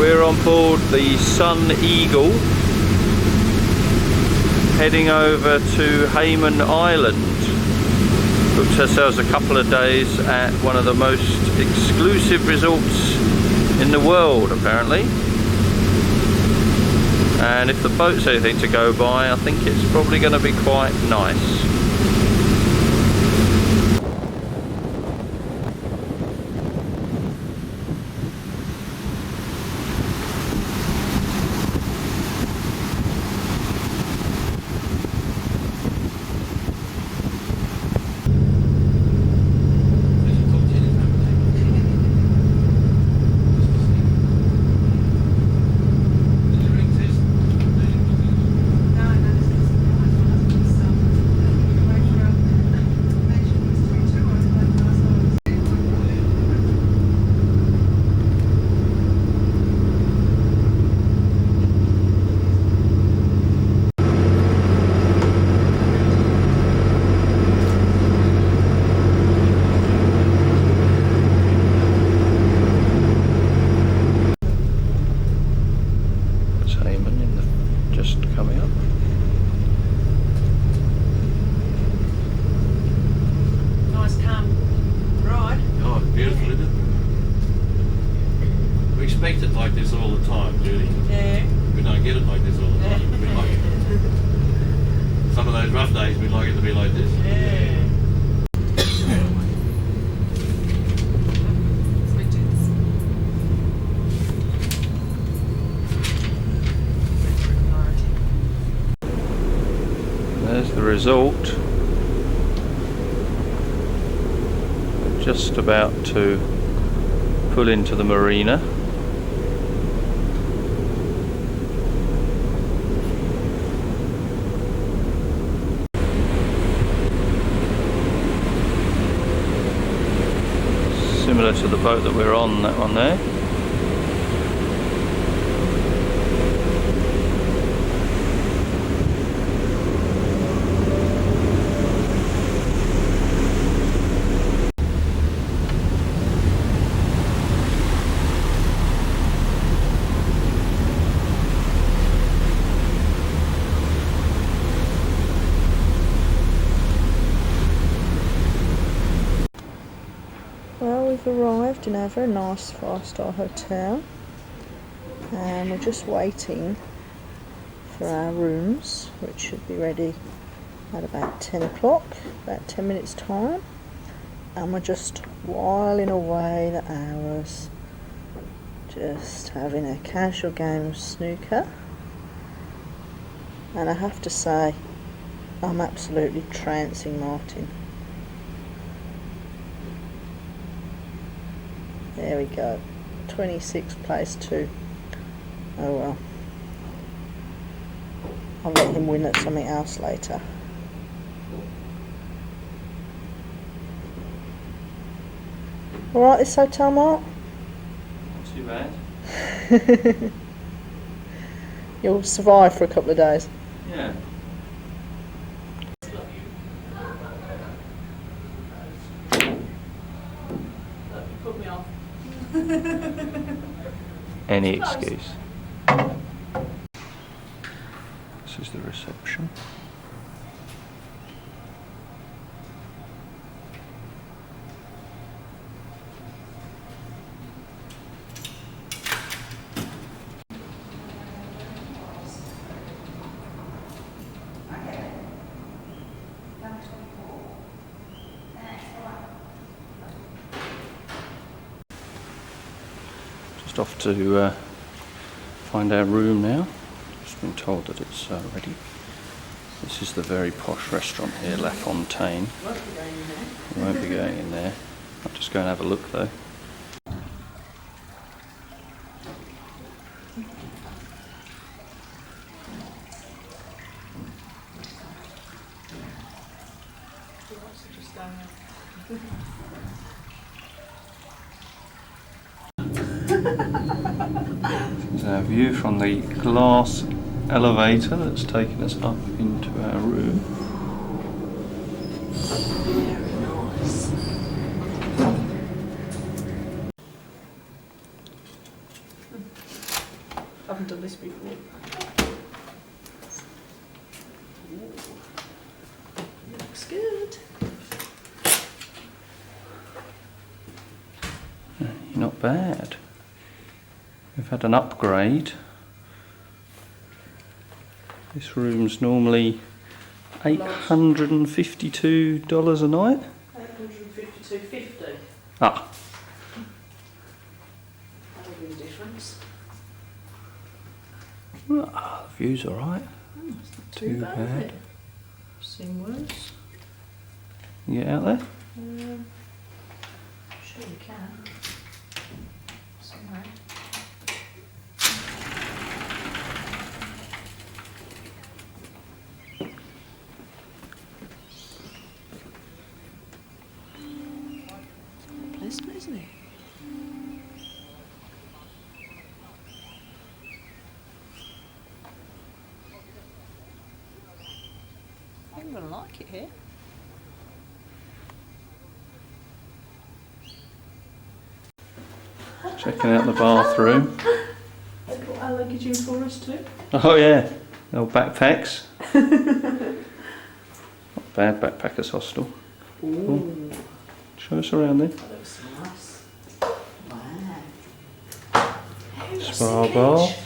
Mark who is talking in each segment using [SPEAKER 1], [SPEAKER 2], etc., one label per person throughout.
[SPEAKER 1] We're on board the Sun Eagle, heading over to Hayman Island. Booked ourselves a couple of days at one of the most exclusive resorts in the world, apparently. And if the boat's anything to go by, I think it's probably going to be quite nice.
[SPEAKER 2] Expect it like this all the time, Judy.
[SPEAKER 3] Yeah.
[SPEAKER 2] We don't get it like this all the time. We like it. Some of those rough days we'd like it to be like this.
[SPEAKER 3] Yeah.
[SPEAKER 1] There's the result. We're just about to pull into the marina. Similar to the boat that we're on, that one there.
[SPEAKER 4] Well, we've arrived in a very nice 5-star hotel and we're just waiting for our rooms, which should be ready at about 10 o'clock, about 10 minutes time, and we're just whiling away the hours, just having a casual game of snooker. And I have to say, I'm absolutely trouncing Martin. There we go, 26 plays 2. Oh well, I'll let him win at something else later. Alright, this hotel, Mark?
[SPEAKER 1] Not too bad.
[SPEAKER 4] You'll survive for a couple of days.
[SPEAKER 1] Yeah.
[SPEAKER 3] Put me off.
[SPEAKER 1] Any excuse. This is the reception. Just off to find our room now. Just been told that it's ready. This is the very posh restaurant here, La Fontaine. We won't be going in there. I'll just go and have a look though. This is our view from the glass elevator that's taken us up into our room.
[SPEAKER 3] haven't done this before. Ooh. Looks good.
[SPEAKER 1] Not bad. We've had an upgrade. This room's normally $852 a night.
[SPEAKER 3] $852.50.
[SPEAKER 1] Ah,
[SPEAKER 3] That'll be the difference.
[SPEAKER 1] the view's alright.
[SPEAKER 3] It's not
[SPEAKER 1] Too
[SPEAKER 3] too bad,
[SPEAKER 1] bad.
[SPEAKER 3] is it? Seen worse.
[SPEAKER 1] You get out there?
[SPEAKER 3] Sure you can. Somehow. Pleasant, isn't it? I'm gonna like it here.
[SPEAKER 1] Checking out the bathroom.
[SPEAKER 3] They put our luggage in for us too.
[SPEAKER 1] Oh yeah, the old backpacks. Not bad, backpackers hostel.
[SPEAKER 3] Ooh,
[SPEAKER 1] Show us around there.
[SPEAKER 3] that looks nice. Wow. Hey,
[SPEAKER 1] Spa
[SPEAKER 3] sink
[SPEAKER 1] bar.
[SPEAKER 3] each.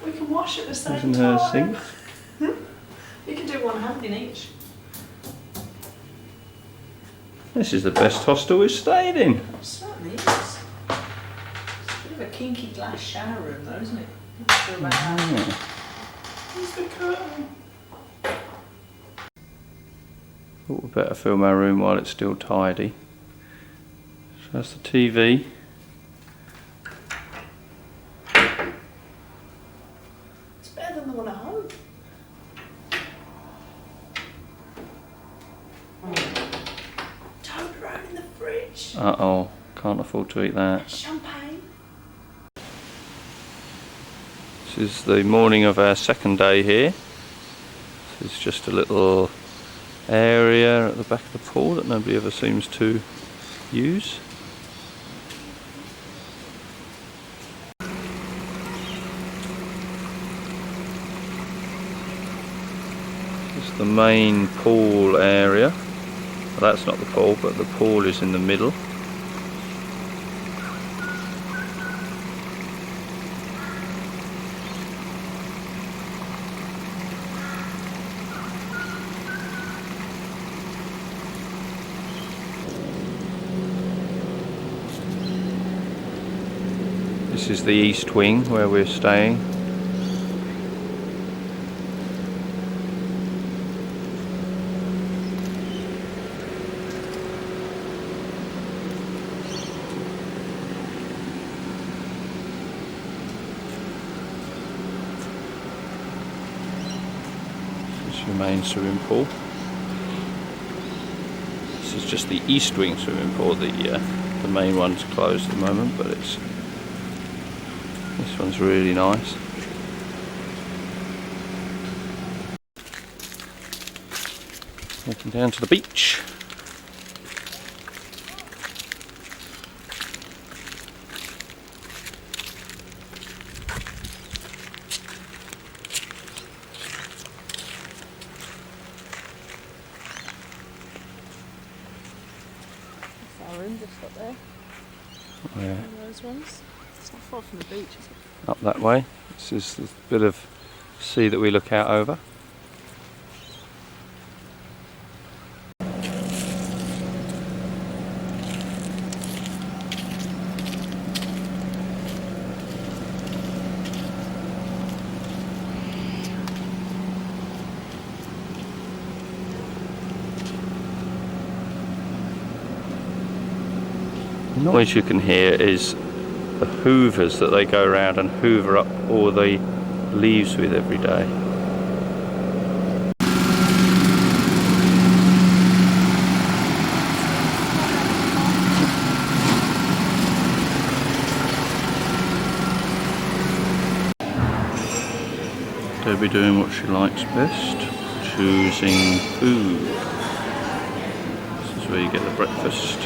[SPEAKER 3] We can wash at the same
[SPEAKER 1] Isn't her
[SPEAKER 3] time.
[SPEAKER 1] sink?
[SPEAKER 3] You can do one hand in each.
[SPEAKER 1] This is the best hostel we've stayed in.
[SPEAKER 3] It certainly is. It's a bit of a kinky glass shower room though, isn't it? Not sure about that.
[SPEAKER 1] Yeah.
[SPEAKER 3] Here's the curtain.
[SPEAKER 1] Thought we'd better film our room while it's still tidy. So that's the TV.
[SPEAKER 3] It's better than the one at home. Toblerone in the fridge.
[SPEAKER 1] Uh-oh, can't afford to eat that.
[SPEAKER 3] Champagne.
[SPEAKER 1] This is the morning of our second day here. This is just a little area at the back of the pool that nobody ever seems to use. This is the main pool area. Well, that's not the pool, but the pool is in the middle. This is the east wing where we're staying. This is your main swimming pool. This is just the east wing swimming pool. The main one's closed at the moment, but it's this one's really nice. Walking down to the beach.
[SPEAKER 3] That's our room just up there.
[SPEAKER 1] Yeah.
[SPEAKER 3] One of those ones. It's not far from the beach, is it?
[SPEAKER 1] Up that way. This is the bit of sea that we look out over. The noise you can hear is the hoovers that they go around and hoover up all the leaves with every day. Debbie doing what she likes best, choosing food. This is where you get the breakfast.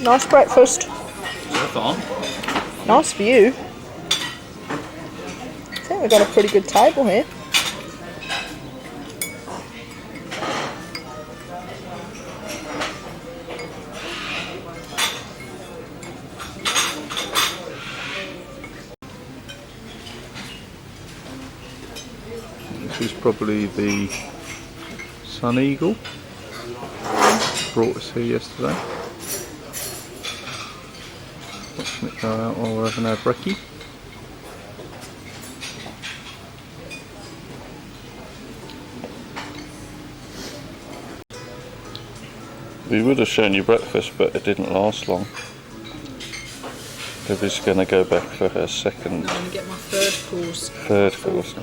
[SPEAKER 4] Nice breakfast.
[SPEAKER 1] So far.
[SPEAKER 4] Nice view. I think we've got a pretty good table here.
[SPEAKER 1] This is probably the Sun Eagle. Brought us here yesterday. Watching it go out while we're having our brekkie. We would have shown you breakfast, but it didn't last long. Livy's going to go back for her second,
[SPEAKER 3] I'm going to get my third
[SPEAKER 1] course.
[SPEAKER 3] course.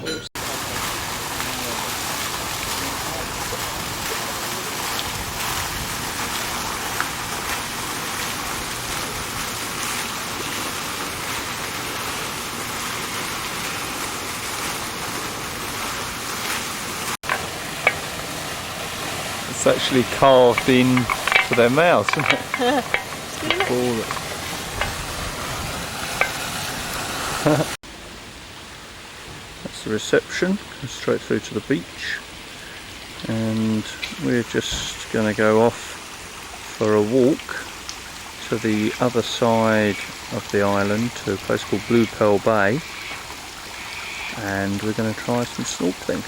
[SPEAKER 1] It's actually carved in to their mouths, isn't it? That's the reception, goes straight through to the beach, and we're just going to go off for a walk to the other side of the island to a place called Blue Pearl Bay, and we're going to try some snorkeling.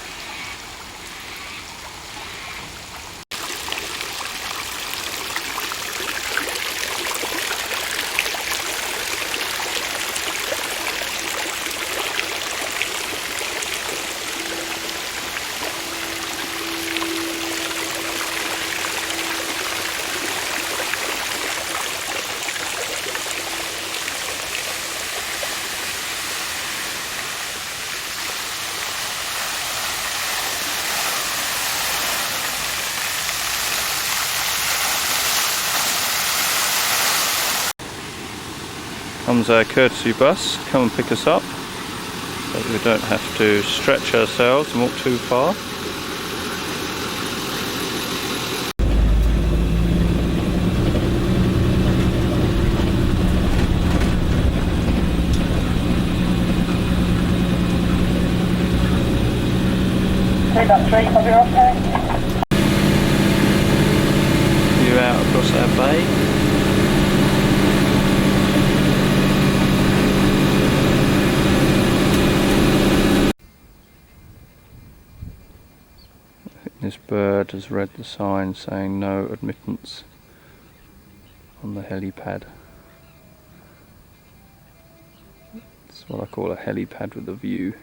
[SPEAKER 1] Comes our courtesy bus, come and pick us up, so we don't have to stretch ourselves and walk too far. View out across our bay. This bird has read the sign saying no admittance on the helipad. It's what I call a helipad with a view.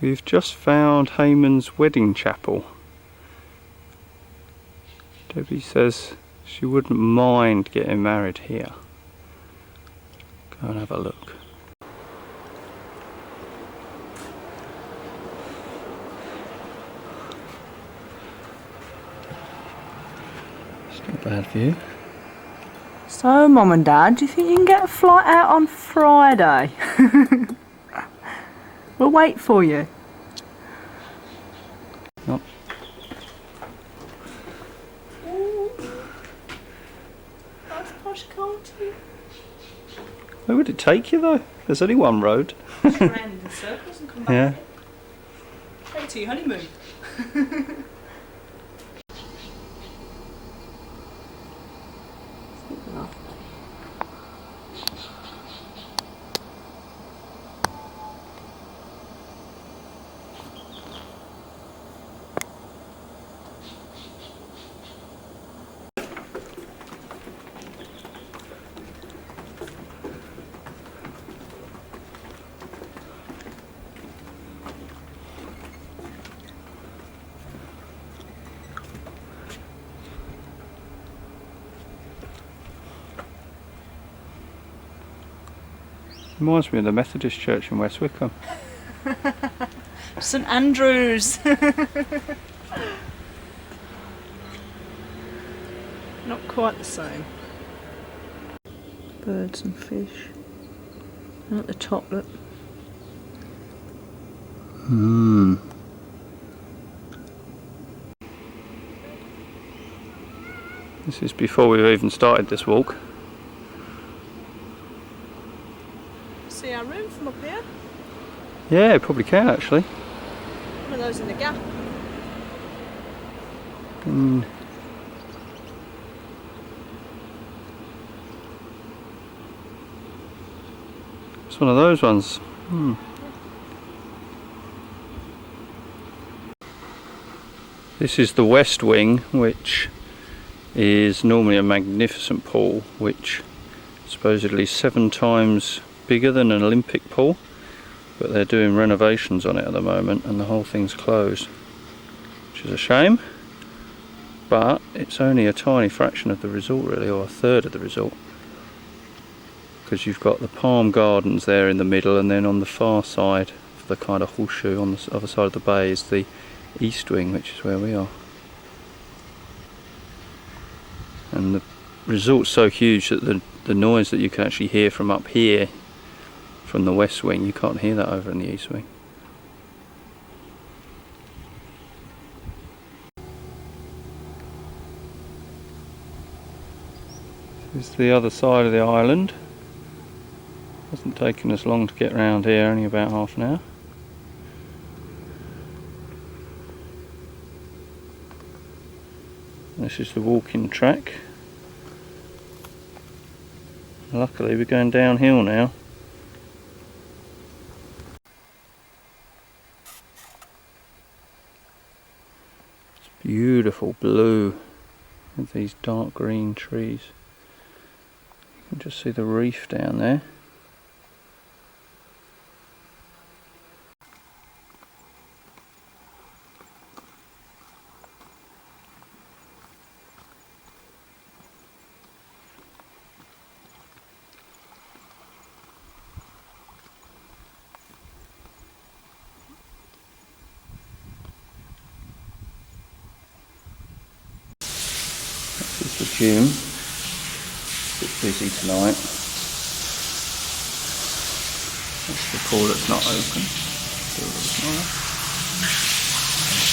[SPEAKER 1] We've just found Hayman's wedding chapel. Debbie says she wouldn't mind getting married here. Go and have a look. It's not a bad view.
[SPEAKER 3] So, Mum and Dad, do you think you can get a flight out on Friday? We'll wait for you.
[SPEAKER 1] Nope.
[SPEAKER 3] Nice posh country.
[SPEAKER 1] Where would it take you though? There's only one road.
[SPEAKER 3] Just round in circles and come back.
[SPEAKER 1] Yeah.
[SPEAKER 3] Take to your honeymoon.
[SPEAKER 1] Reminds me of the Methodist Church in West Wickham.
[SPEAKER 3] St Andrews. Not quite the same.
[SPEAKER 4] Birds and fish. And at the top, look.
[SPEAKER 1] This is before we've even started this walk.
[SPEAKER 4] See our room from up here?
[SPEAKER 1] Yeah, probably can actually.
[SPEAKER 4] One of those in the gap.
[SPEAKER 1] It's one of those ones. This is the west wing, which is normally a magnificent pool, which supposedly is 7 times bigger than an Olympic pool, but they're doing renovations on it at the moment and the whole thing's closed, which is a shame, but it's only a tiny fraction of the resort really, or a third of the resort, because you've got the palm gardens there in the middle, and then on the far side of the kind of horseshoe on the other side of the bay is the east wing, which is where we are. And the resort's so huge that the noise that you can actually hear from up here, from the west wing, you can't hear that over in the east wing. This is the other side of the island. Hasn't taken us long to get around here, only about half an hour. This is the walking track. Luckily we're going downhill now. It's beautiful blue with these dark green trees. You can just see the reef down there. This is the gym. A bit busy tonight. That's the pool that's not open. And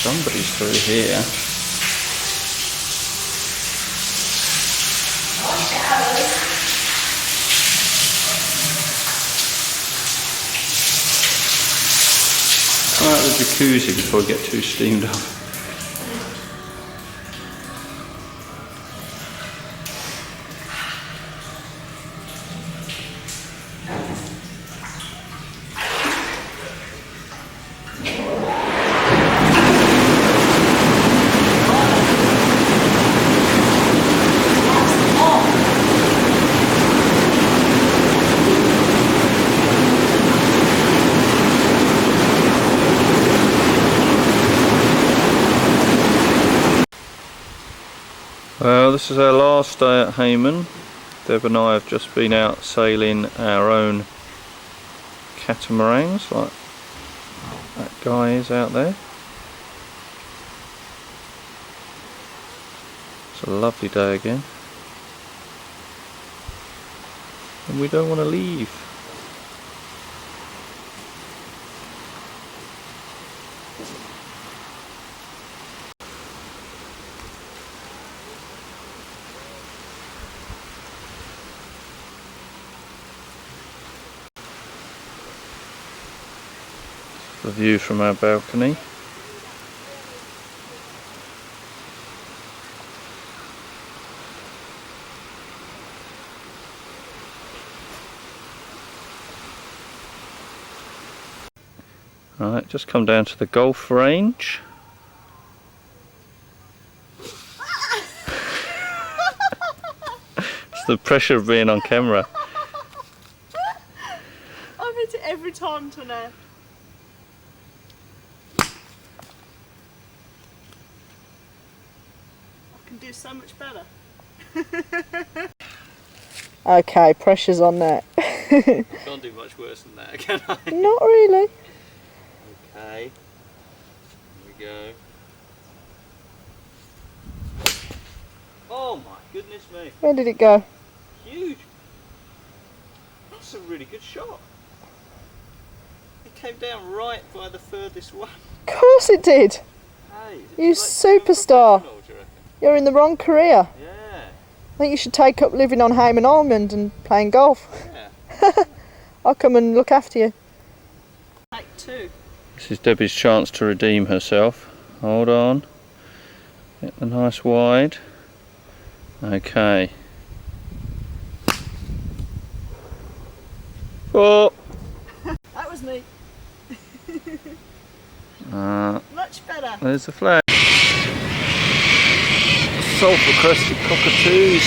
[SPEAKER 1] somebody's through here. Come out of the jacuzzi before we get too steamed up. Well, this is our last day at Hayman. Deb and I have just been out sailing our own catamarans, like that guy is out there. It's a lovely day again, and we don't want to leave. The view from our balcony. Right, just come down to the golf range. It's the pressure of being on camera.
[SPEAKER 4] I've hit it every time tonight. Do so much better. Okay, pressure's on that.
[SPEAKER 1] Can't do much worse than that, can I?
[SPEAKER 4] Not really.
[SPEAKER 1] Okay, here we go. Oh my goodness me.
[SPEAKER 4] Where did it go?
[SPEAKER 1] Huge. That's a really good shot.
[SPEAKER 3] It came down right by the furthest one.
[SPEAKER 4] Of course it did.
[SPEAKER 3] Hey,
[SPEAKER 4] You superstar.
[SPEAKER 3] Do you reckon?
[SPEAKER 4] You're in the wrong career.
[SPEAKER 3] Yeah.
[SPEAKER 4] I think you should take up living on Hayman Almond and playing golf.
[SPEAKER 3] Yeah.
[SPEAKER 4] I'll come and look after you.
[SPEAKER 3] Take two.
[SPEAKER 1] This is Debbie's chance to redeem herself. Hold on. Get the nice wide. Okay. Oh!
[SPEAKER 4] That was me. Much better.
[SPEAKER 1] There's the flag. Sulphur crested cockatoos.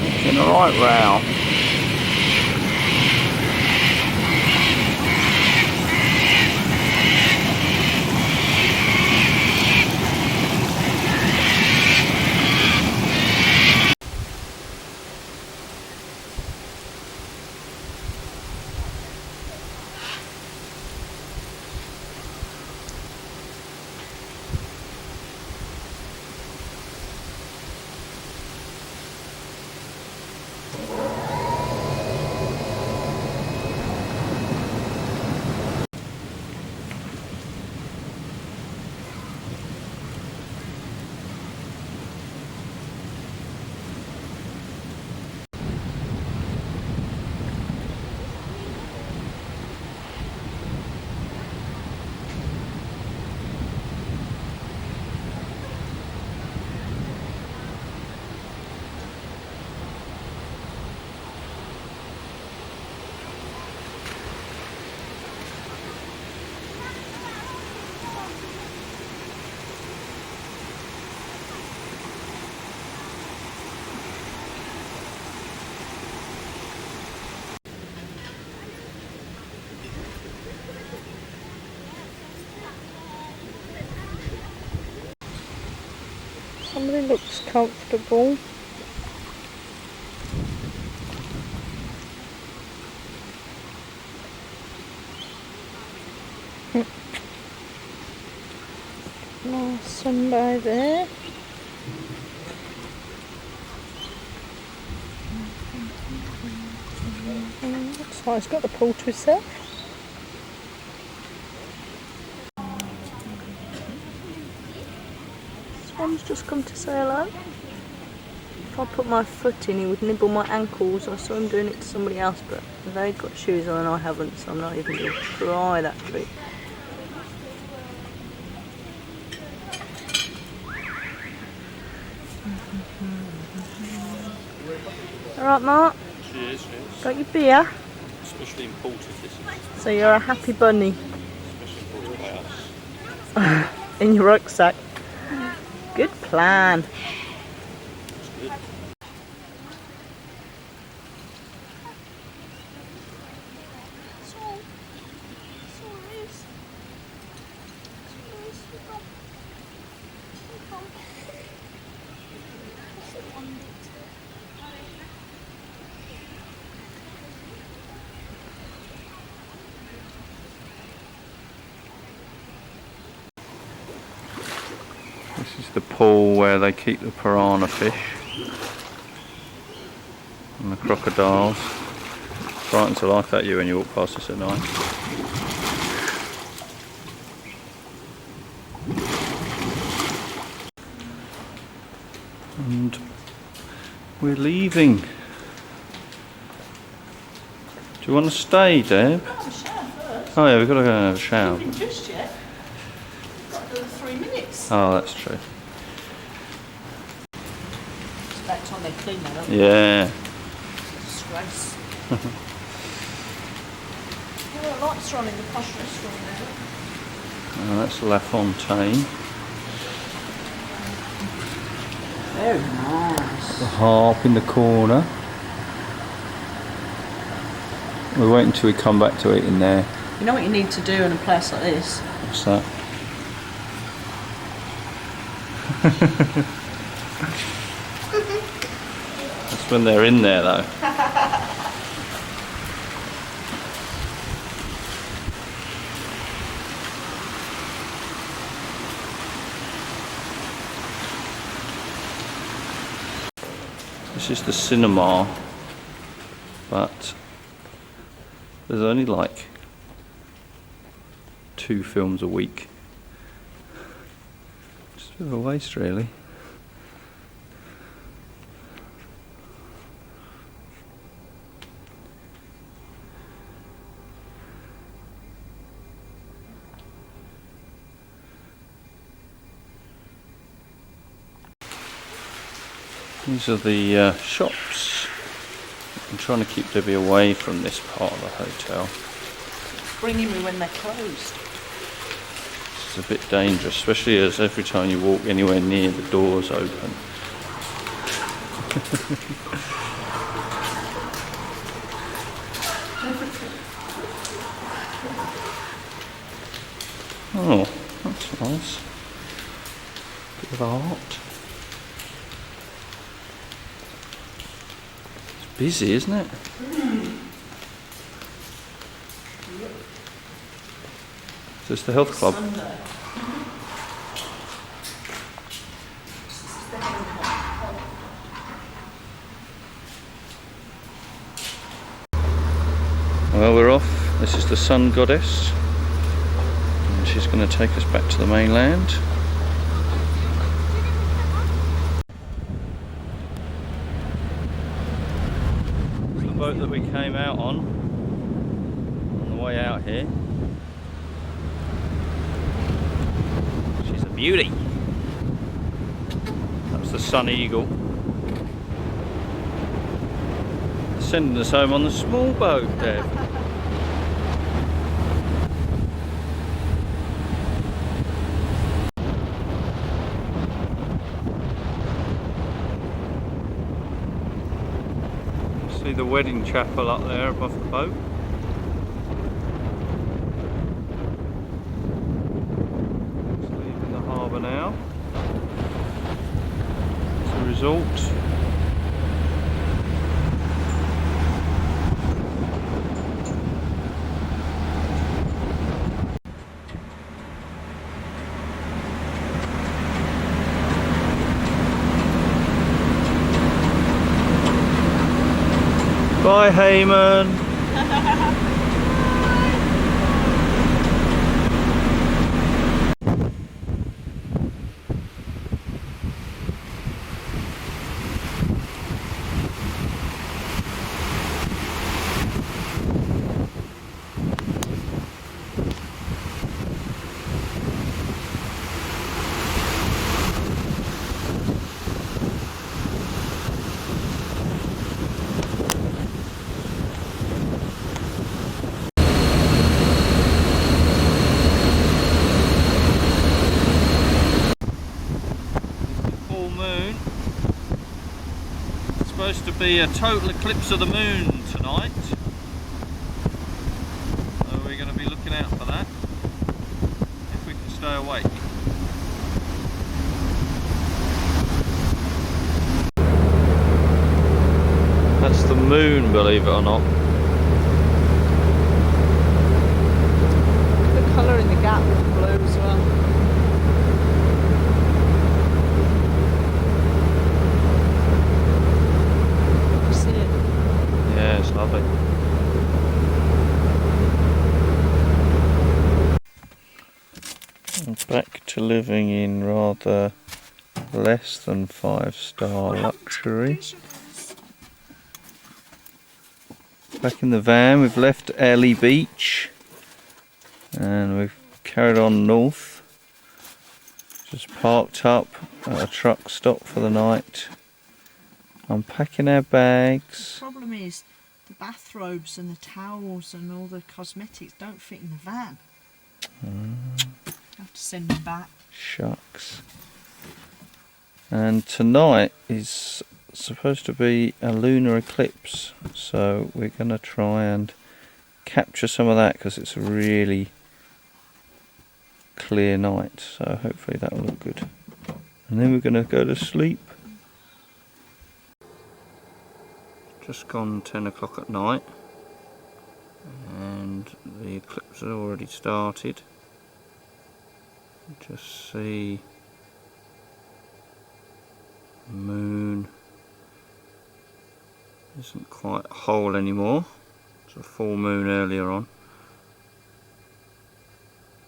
[SPEAKER 1] Making a right row.
[SPEAKER 4] Somebody looks comfortable. Nice sunday there. Looks like it's got the pool to itself. Swan's just come to say hello. If I put my foot in, he would nibble my ankles. I saw him doing it to somebody else, but they've got shoes on and I haven't, so I'm not even going to try that trick. Alright, Mark?
[SPEAKER 1] Cheers,
[SPEAKER 4] Got your beer?
[SPEAKER 1] Especially imported this is.
[SPEAKER 4] So you're a happy bunny
[SPEAKER 1] Especially imported by us.
[SPEAKER 4] in your rucksack. Good plan.
[SPEAKER 1] It's good. This is the pool where they keep the piranha fish and the crocodiles. Frightens the life out of you when you walk past us at night. And we're leaving. Do you want to stay, Deb? Oh yeah, we've got to go and have a shower.
[SPEAKER 3] Just yet. Got another 3 minutes.
[SPEAKER 1] Oh, that's true.
[SPEAKER 3] It's about time they clean that up.
[SPEAKER 1] Yeah.
[SPEAKER 3] Disgrace. The lights are on in the posh restaurant now.
[SPEAKER 1] Oh, that's La Fontaine.
[SPEAKER 3] Very nice.
[SPEAKER 1] The harp in the corner. We're waiting until we come back to it in there.
[SPEAKER 3] You know what you need to do in a place like this?
[SPEAKER 1] What's that? That's when they're in there though. This is the cinema, but There's only like 2 films a week. Just a bit of a waste, really. These are the shops. I'm trying to keep Debbie away from this part of the hotel.
[SPEAKER 3] Bringing me when they're closed.
[SPEAKER 1] It's a bit dangerous, especially as every time you walk anywhere near the doors open. Oh, that's nice. Bit of art. It's busy, isn't it? Is this the health club?
[SPEAKER 3] Sunday.
[SPEAKER 1] Well, we're off. This is the Sun Goddess. And she's going to take us back to the mainland. It's the boat that we came out on the way out here. She's a beauty. That was the Sun Eagle. Sending us home on the small boat, Dev. See the wedding chapel up there above the boat. It's leaving the harbour now. It's a resort. Bye, Heyman. Supposed to be a total eclipse of the moon tonight, so we're going to be looking out for that if we can stay awake. That's the moon, believe it or not.
[SPEAKER 3] The colour in the gap is blue as well.
[SPEAKER 1] Yeah, it's lovely. I'm back to living in rather less than 5-star luxury. Back in the van, we've left Airlie Beach and we've carried on north. Just parked up at a truck stop for the night. Unpacking our bags.
[SPEAKER 3] The problem is the bathrobes and the towels and all the cosmetics don't fit in the van. Have to send them back.
[SPEAKER 1] Shucks. And tonight is supposed to be a lunar eclipse, so we're going to try and capture some of that because it's a really clear night, so hopefully that will look good. And then we're going to go to sleep. Just gone 10 o'clock at night and the eclipse has already started. Just see the moon isn't quite whole anymore. was a full moon earlier on,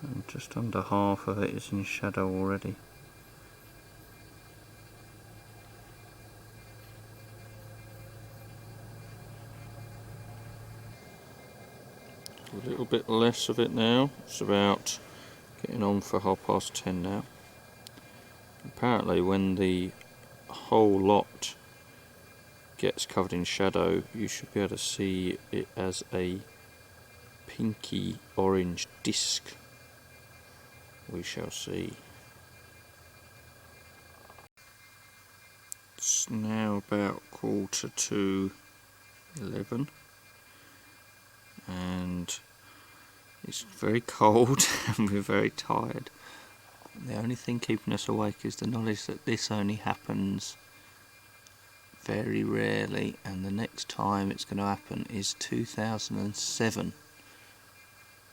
[SPEAKER 1] and just under half of it is in shadow already. A little bit less of it now. It's about getting on for 10:30 now. Apparently when the whole lot gets covered in shadow, you should be able to see it as a pinky orange disc. We shall see. It's now about 11:15, and it's very cold and we're very tired. The only thing keeping us awake is the knowledge that this only happens very rarely, and the next time it's going to happen is 2007.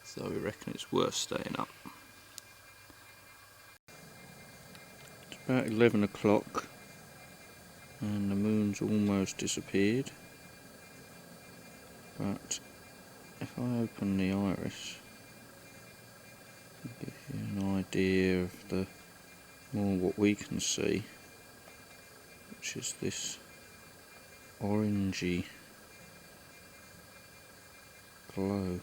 [SPEAKER 1] So we reckon it's worth staying up. It's about 11 o'clock and the moon's almost disappeared. But if I open the iris, I'll give you an idea of the more what we can see, which is this orangey glow.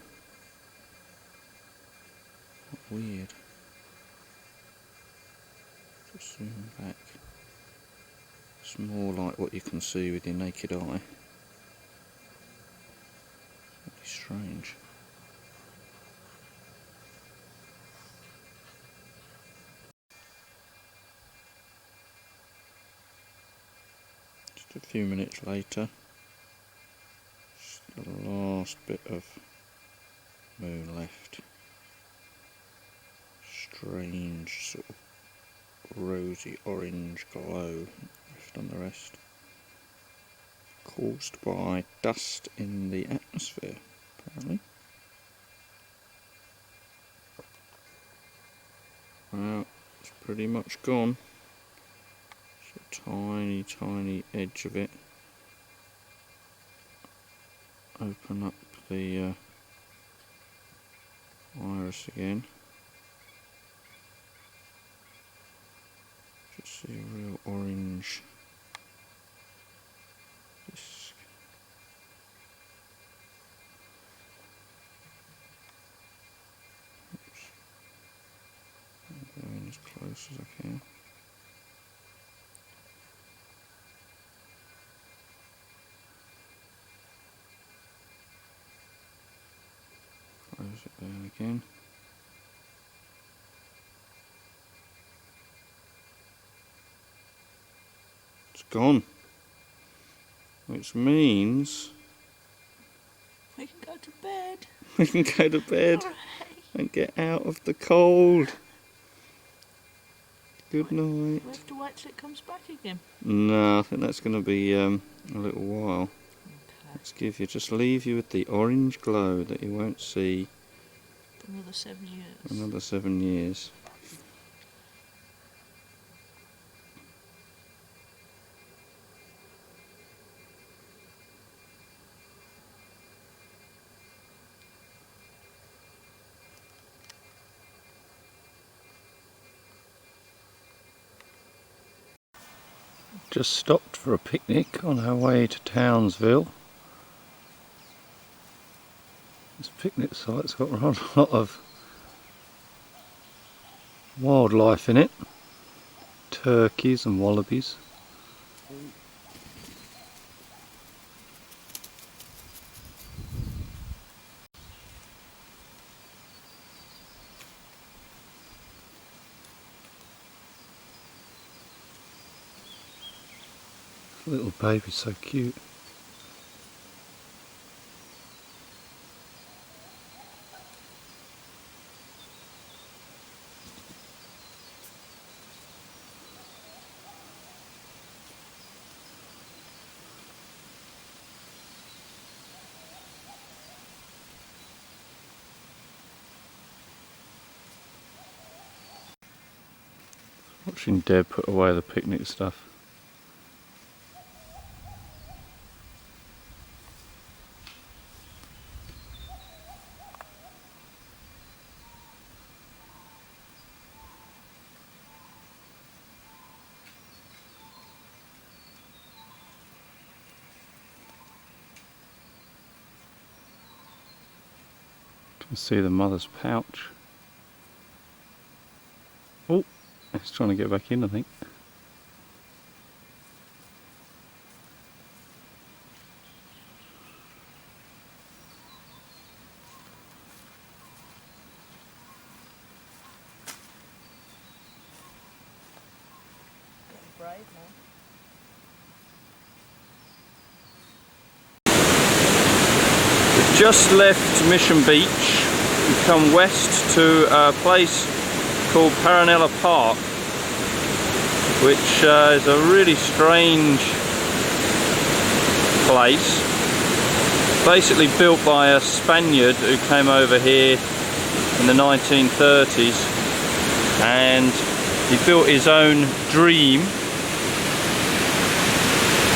[SPEAKER 1] What weird. Just zoom back. It's more like what you can see with your naked eye. Really strange. Just a few minutes later, just the last bit of moon left. Strange sort of rosy orange glow left on the rest, caused by dust in the atmosphere apparently. Well, it's pretty much gone. It's a tiny edge of it. Open up the iris again. Just see a real orange disc. Oops. I'm going as close as I can. Close it down again. It's gone, which means
[SPEAKER 3] We can go to bed.
[SPEAKER 1] we can go to bed
[SPEAKER 3] Hooray.
[SPEAKER 1] and get out of the cold. Good night.
[SPEAKER 3] We have to wait till it comes back again.
[SPEAKER 1] No, I think that's going to be a little while.
[SPEAKER 3] Okay.
[SPEAKER 1] Just leave you with the orange glow that you won't see
[SPEAKER 3] For another 7 years.
[SPEAKER 1] for another 7 years. Just stopped for a picnic on our way to Townsville. This picnic site's got a lot of wildlife in it. Turkeys and wallabies. Little baby's so cute. Watching Deb put away the picnic stuff. You see the mother's pouch. Oh, it's trying to get back in, I think.
[SPEAKER 4] Brave now.
[SPEAKER 1] We've just left Mission Beach. We've come west to a place called Paranella Park, which is a really strange place. Basically built by a Spaniard who came over here in the 1930s, and he built his own dream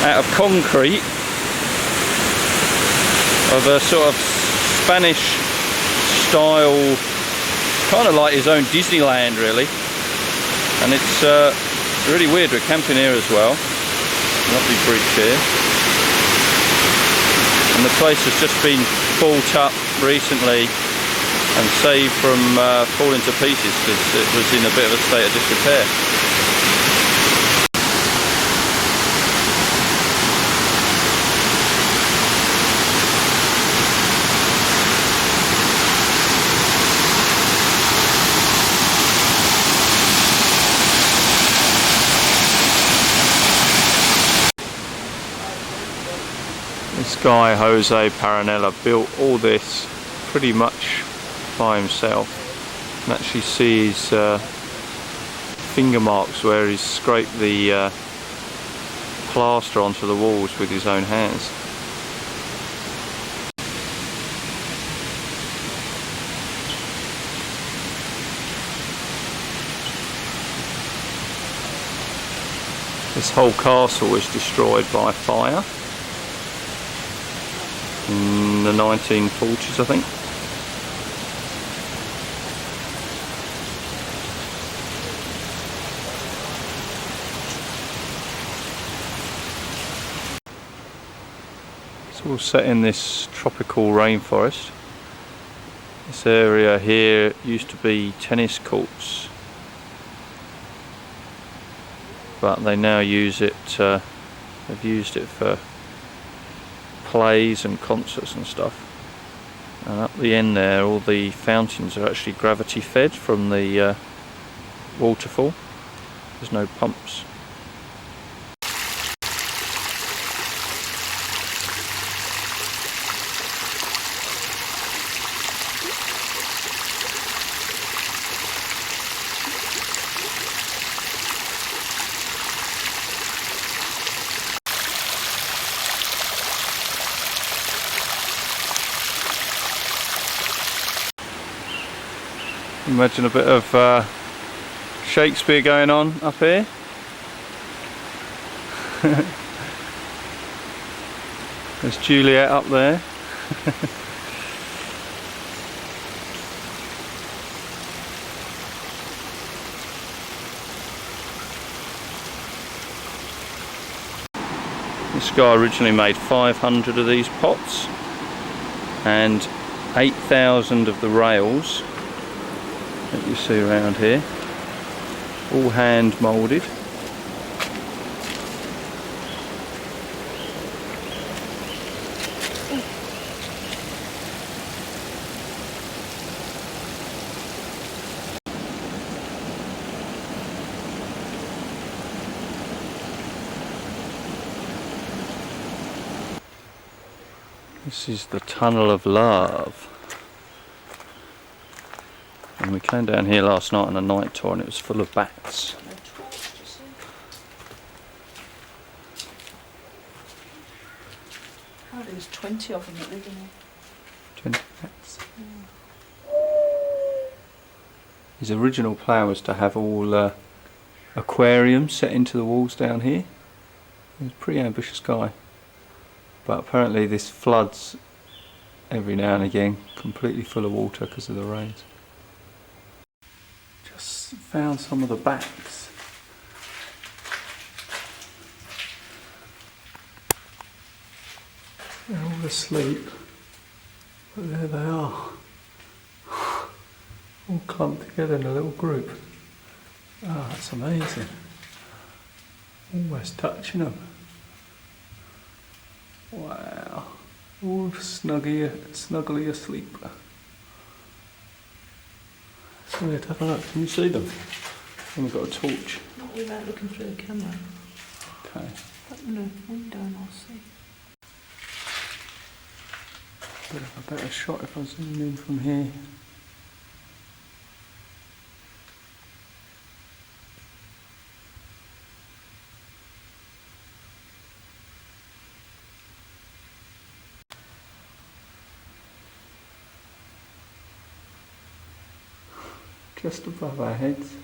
[SPEAKER 1] out of concrete of a sort of Spanish style, kind of like his own Disneyland really. And it's really weird. We're camping here as well. Lovely bridge here. And the place has just been built up recently and saved from falling to pieces because it was in a bit of a state of disrepair. This guy, Jose Paranella, built all this pretty much by himself. You can actually see his finger marks where he's scraped the plaster onto the walls with his own hands. This whole castle was destroyed by fire in the 1940s, I think. It's all set in this tropical rainforest. This area here used to be tennis courts, but they now use it, they've used it for plays and concerts and stuff. And up the end there, all the fountains are actually gravity fed from the waterfall. There's no pumps. Imagine a bit of Shakespeare going on up here. There's Juliet up there. This guy originally made 500 of these pots and 8,000 of the rails that you see around here, all hand moulded. This is the Tunnel of Love. And we came down here last night on a night tour and it was full of bats.
[SPEAKER 3] Oh, there's 20 of them that live in there.
[SPEAKER 1] 20 bats. His original plan was to have all aquariums set into the walls down here. He was a pretty ambitious guy. But apparently this floods every now and again, completely full of water because of the rains. Just found some of the bats. They're all asleep, but there they are. all clumped together in a little group. Ah, that's amazing. Almost touching them. Wow. All snuggly asleep. So let's have a look. Can you see them? And we've got a torch.
[SPEAKER 3] Not without looking through the camera.
[SPEAKER 1] Okay.
[SPEAKER 3] Put them in the window and I'll see.
[SPEAKER 1] Bit of a better shot if I zoom in from here. Just above our heads.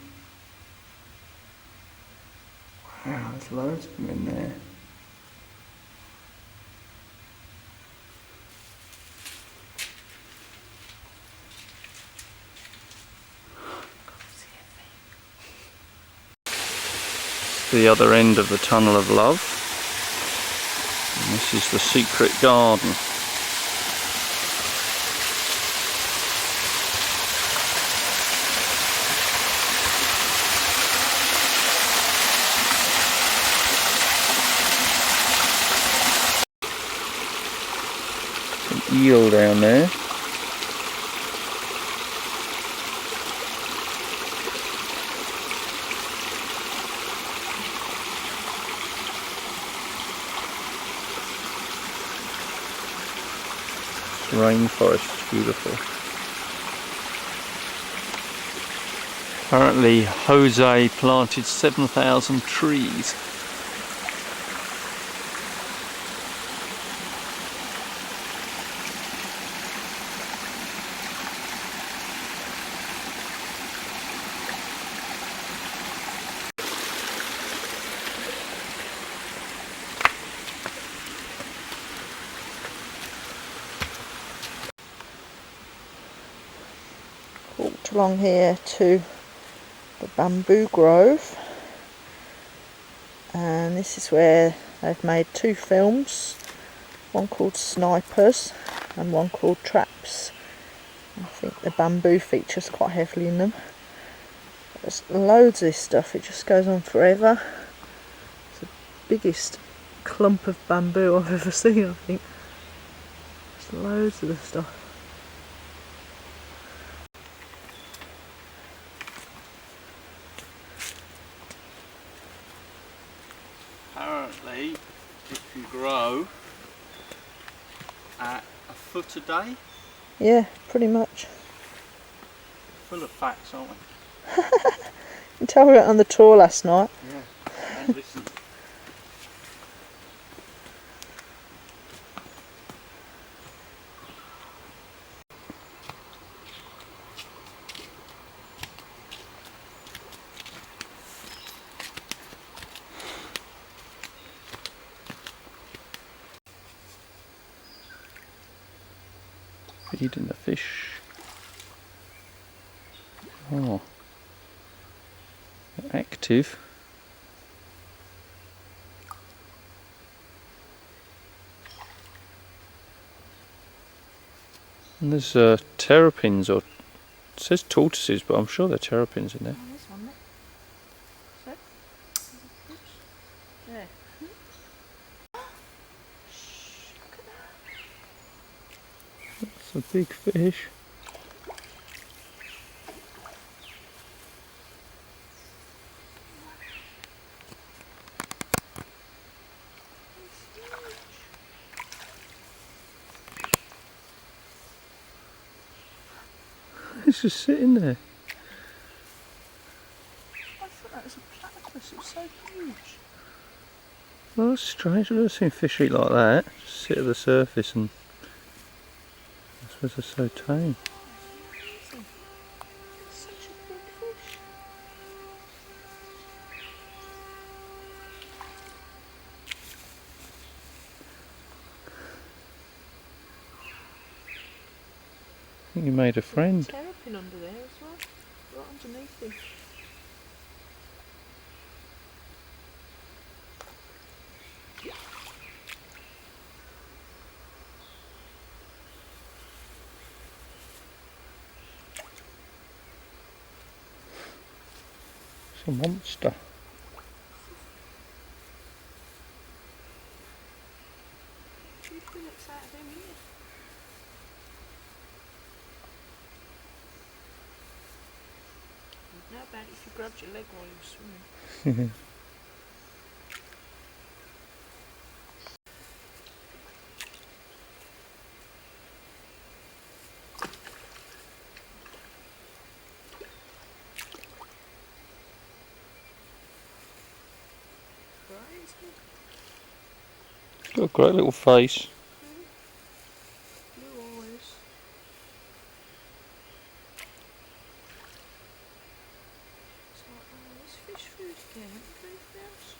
[SPEAKER 1] Wow, there's loads of them in there. The other end of the Tunnel of Love. And this is the secret garden. Some eel down there. Rainforest is beautiful. Apparently Jose planted 7,000 trees. Walked along here to the bamboo grove, and this is where they've made two films, one called Snipers and one called Traps. I think the bamboo features quite heavily in them. There's loads of this stuff, it just goes on forever. It's the biggest clump of bamboo I've ever seen, I think. There's loads of the stuff. Apparently it can grow at a foot a day. Yeah, pretty much. Full of facts, aren't we? You can tell we went on the tour last night.
[SPEAKER 2] Yeah. And listen.
[SPEAKER 1] Feeding the fish. Oh, they're active. And there's terrapins, or it says tortoises, but I'm sure they're terrapins in there.
[SPEAKER 3] Oh, this one, look. So, there.
[SPEAKER 1] It's a big fish. It's just sitting there.
[SPEAKER 3] I thought that was a platypus, it was so huge.
[SPEAKER 1] Well, that's strange. I've never seen fish eat like that. Just sit at the surface, and I suppose they're so tame.
[SPEAKER 3] Such a big fish.
[SPEAKER 1] I think you made a friend.
[SPEAKER 3] Terrapin under there as well, right underneath him.
[SPEAKER 1] It's a monster.
[SPEAKER 3] Not bad if you grabbed your leg while you were swimming.
[SPEAKER 1] It's got a great little face.
[SPEAKER 3] Blue eyes. It's like, oh, it's fish food again. Have you got anything else?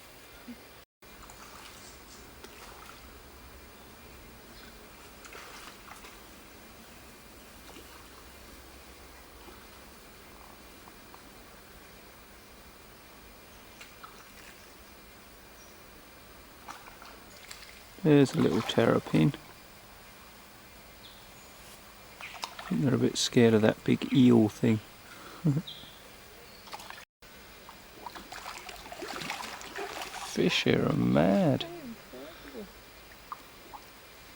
[SPEAKER 1] There's a little terrapin. I think they're a bit scared of that big eel thing. Fish here are mad.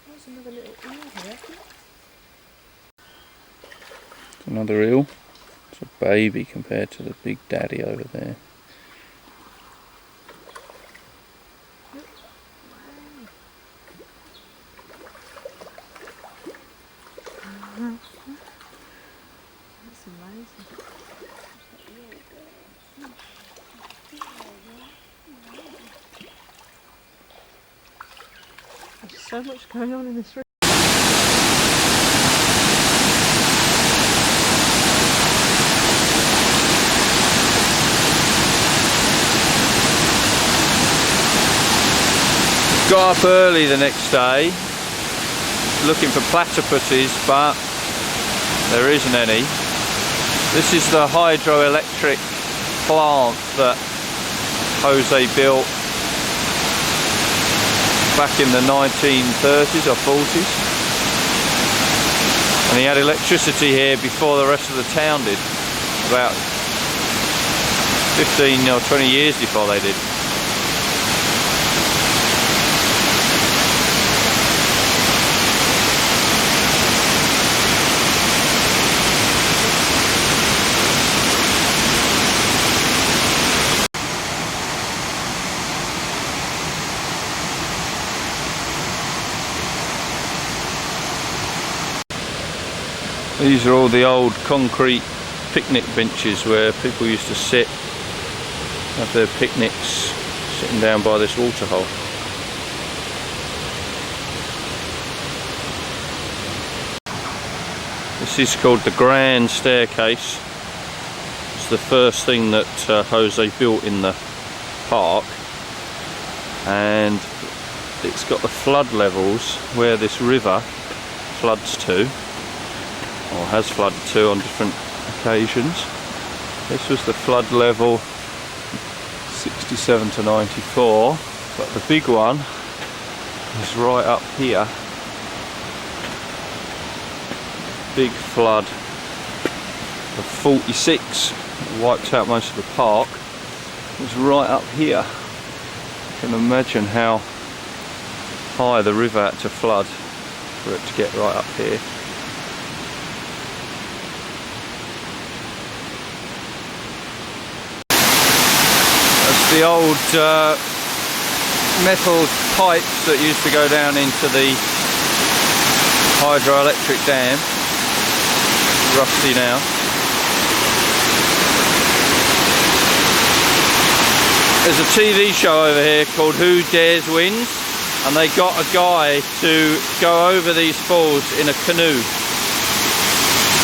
[SPEAKER 3] There's another little eel here.
[SPEAKER 1] Another eel. It's a baby compared to the big daddy over there.
[SPEAKER 3] That's amazing. There's so much going on in this room.
[SPEAKER 1] Got up early the next day looking for platypuses, but there isn't any. This is the hydroelectric plant that Jose built back in the 1930s or 40s, and he had electricity here before the rest of the town did, about 15 or 20 years before they did. These are all the old concrete picnic benches where people used to sit, have their picnics, sitting down by this waterhole. This is called the Grand Staircase. It's the first thing that Jose built in the park, and it's got the flood levels where this river floods to, or has flooded to on different occasions. This was the flood level 67 to 94, but the big one is right up here. Big flood of 46 wiped out most of the park. It was right up here. You can imagine how high the river had to flood for it to get right up here. The old metal pipes that used to go down into the hydroelectric dam. Rusty now. There's a TV show over here called Who Dares Wins, and they got a guy to go over these falls in a canoe.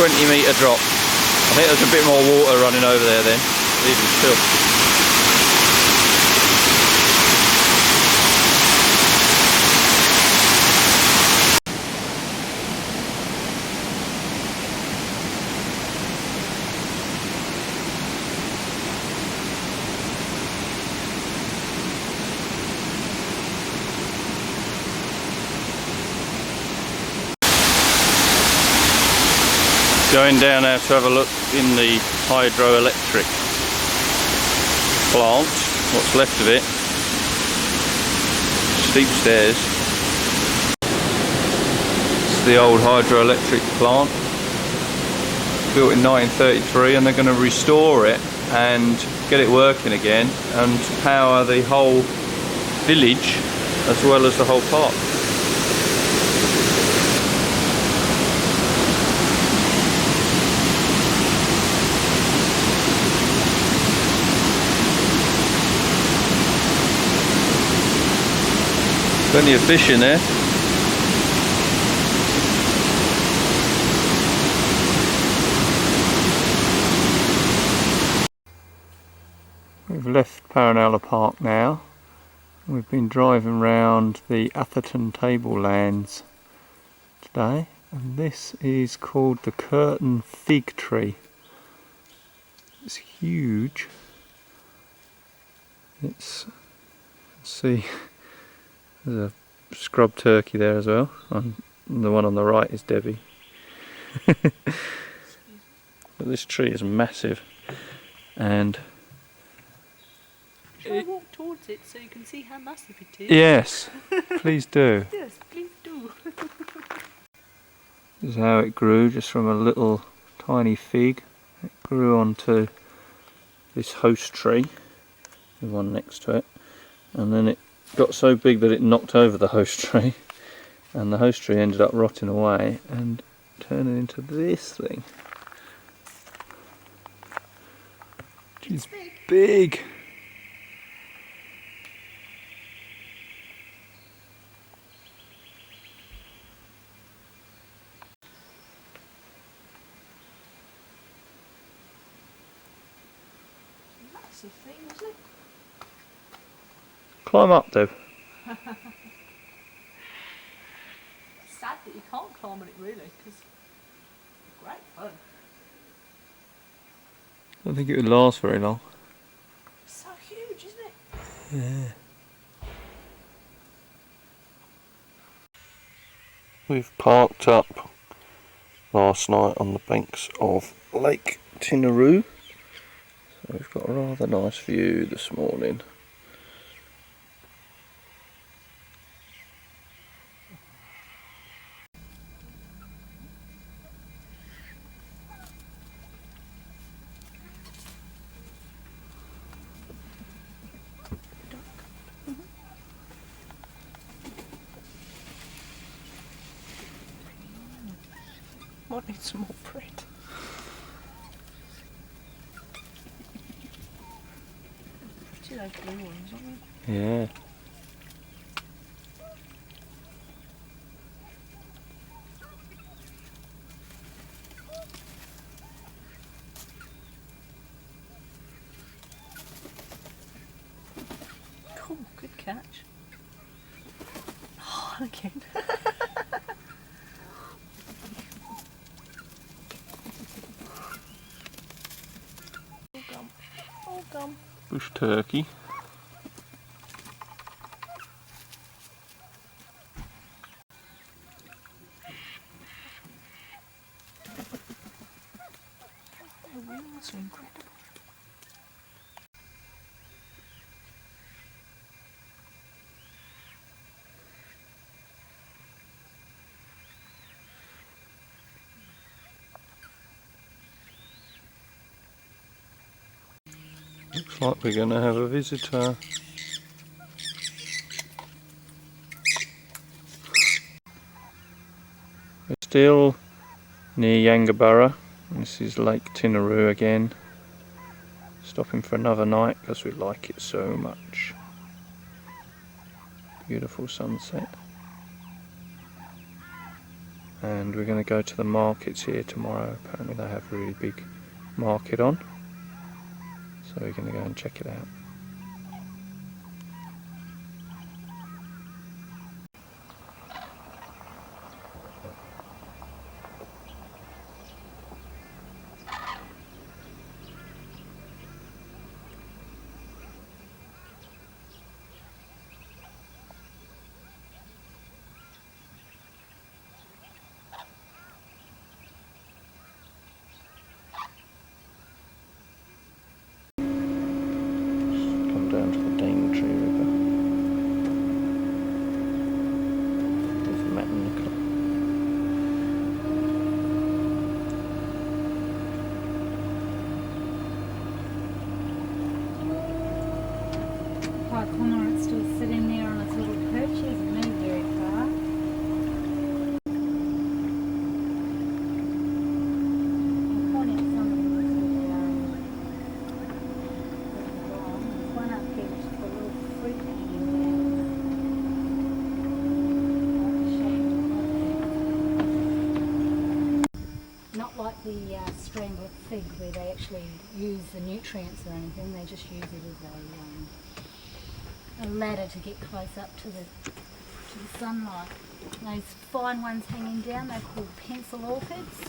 [SPEAKER 1] 20-metre drop. I think there's a bit more water running over there then, even still. Going down now to have a look in the hydroelectric plant, what's left of it. Steep stairs. It's the old hydroelectric plant, built in 1933, and they're going to restore it and get it working again and power the whole village as well as the whole park. Plenty of fish in there. We've left Paranella Park now. We've been driving round the Atherton Tablelands today, and this is called the Curtain Fig Tree. It's huge. It's, see, there's a scrub turkey there as well, and the one on the right is Debbie. But this tree is massive, and
[SPEAKER 3] shall I walk towards it so you can see how massive it is?
[SPEAKER 1] yes, please do.
[SPEAKER 3] Yes, please do.
[SPEAKER 1] This is how it grew, just from a little tiny fig. It grew onto this host tree, the one next to it, and then it got so big that it knocked over the host tree, and the host tree ended up rotting away and turning into this thing. It's big.
[SPEAKER 3] Massive thing, isn't it?
[SPEAKER 1] Climb up, Deb.
[SPEAKER 3] It's sad that you can't climb on it really, because it's great fun.
[SPEAKER 1] I don't think it would last very long.
[SPEAKER 3] It's so huge, isn't it?
[SPEAKER 1] Yeah. We've parked up last night on the banks of Lake Tinaroo. So we've got a rather nice view this morning.
[SPEAKER 3] Might need some more bread. Pretty those blue ones, aren't they?
[SPEAKER 1] Yeah.
[SPEAKER 3] Cool, good catch. Oh, again. All gone.
[SPEAKER 1] Bush turkey.
[SPEAKER 3] The wings are incredible.
[SPEAKER 1] Looks like we're going to have a visitor. We're still near Yangabara. This is Lake Tinaroo again. Stopping for another night because we like it so much. Beautiful sunset. And we're going to go to the markets here tomorrow. Apparently they have a really big market on. So we're going to go and check it out.
[SPEAKER 5] nothing where they actually use the nutrients or anything. They just use it as a ladder to get close up to the sunlight. Those fine ones hanging down, they're called pencil orchids.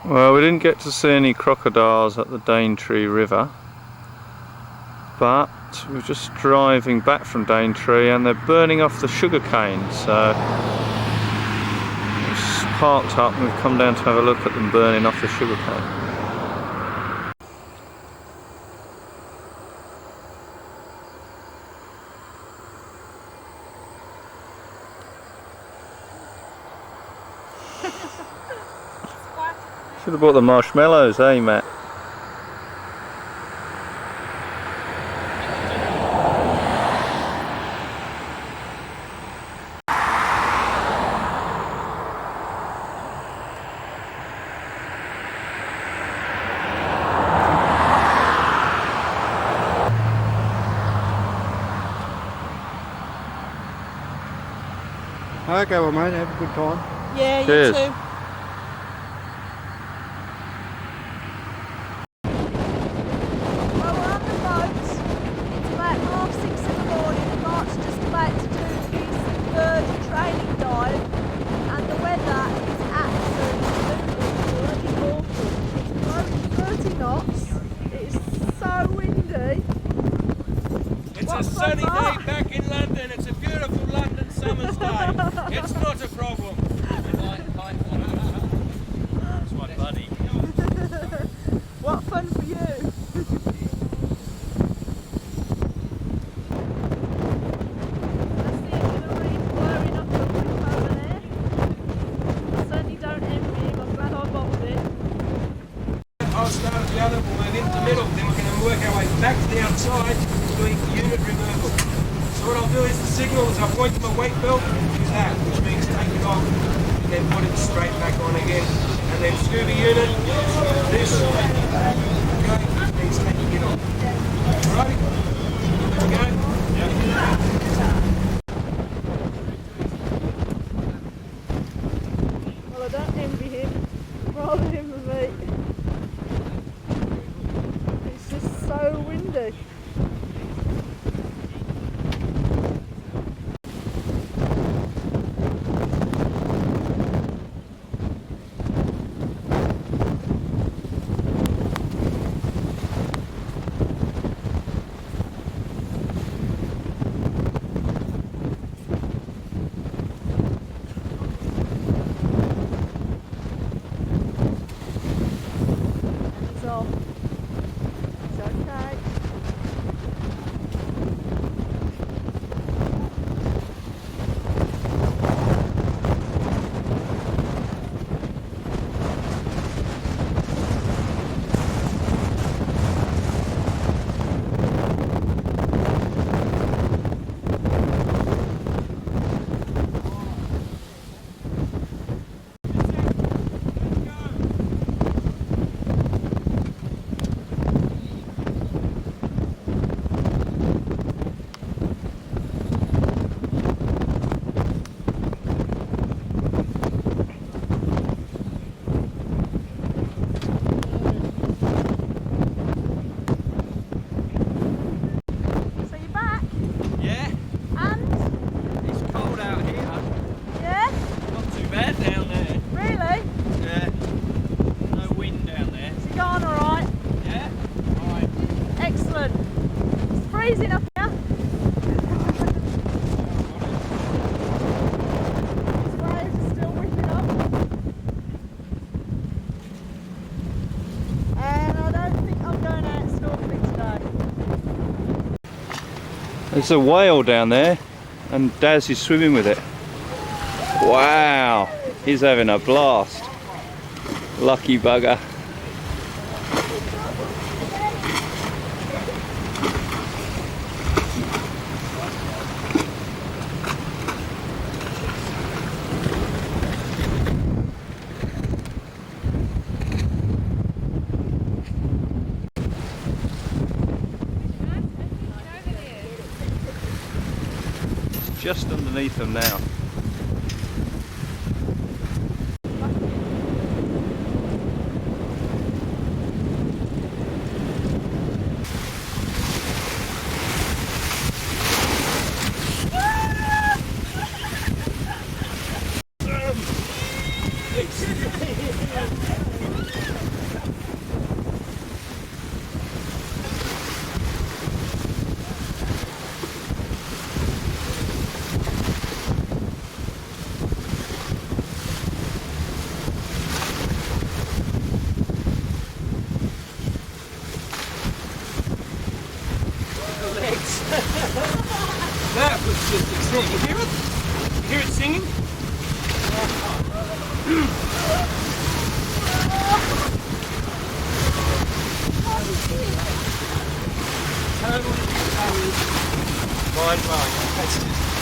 [SPEAKER 1] Well, we didn't get to see any crocodiles at the Daintree River, but we're just driving back from Daintree and they're burning off the sugar cane, so we've parked up and we've come down to have a look at them burning off the sugar cane. Should have bought the marshmallows, eh, Matt?
[SPEAKER 6] Okay, well, mate, have a good time.
[SPEAKER 4] Yeah, you
[SPEAKER 1] Cheers.
[SPEAKER 4] too. Well, we're on the boat. It's about 6:30 in the morning. Mark's just about to do his third training dive, and the weather is absolutely bloody awful. It's blowing 30 knots. It is so windy.
[SPEAKER 7] It's
[SPEAKER 4] What's
[SPEAKER 7] a sunny
[SPEAKER 4] wrong,
[SPEAKER 7] day
[SPEAKER 4] Mark?
[SPEAKER 7] back in London. It's a beautiful London summer's day. It's not a problem. That's my buddy.
[SPEAKER 4] What fun for you! I see it with the rain blowing up the roof over there. I certainly don't envy him. I'm glad I bottled it.
[SPEAKER 7] I'll start at the other, we'll move into the middle, then we're going to work our way back to the outside, doing unit removal. So what I'll do is the signal is I point to my weight belt, use that, which means take it off, and then put it straight back on again. And then scuba unit, this, okay, means taking it off. Alright, there we go.
[SPEAKER 4] Well, I don't envy him. Rather him than me. It's just so windy. It's off. It's okay. So you're back?
[SPEAKER 7] Yeah,
[SPEAKER 4] And?
[SPEAKER 7] it's cold out here.
[SPEAKER 4] Yeah?
[SPEAKER 7] Not too bad down there.
[SPEAKER 4] Really?
[SPEAKER 7] Yeah, no wind down there.
[SPEAKER 4] Is it going alright?
[SPEAKER 7] Yeah, alright.
[SPEAKER 4] Excellent. It's freezing up here. These waves are still whipping up. And I don't think I'm going out snorkeling today.
[SPEAKER 1] There's a whale down there and Daz is swimming with it. Wow, he's having a blast. Lucky bugger. just underneath them now.
[SPEAKER 7] That was just extreme. You hear it? You hear it singing? Totally mind blowing. That's just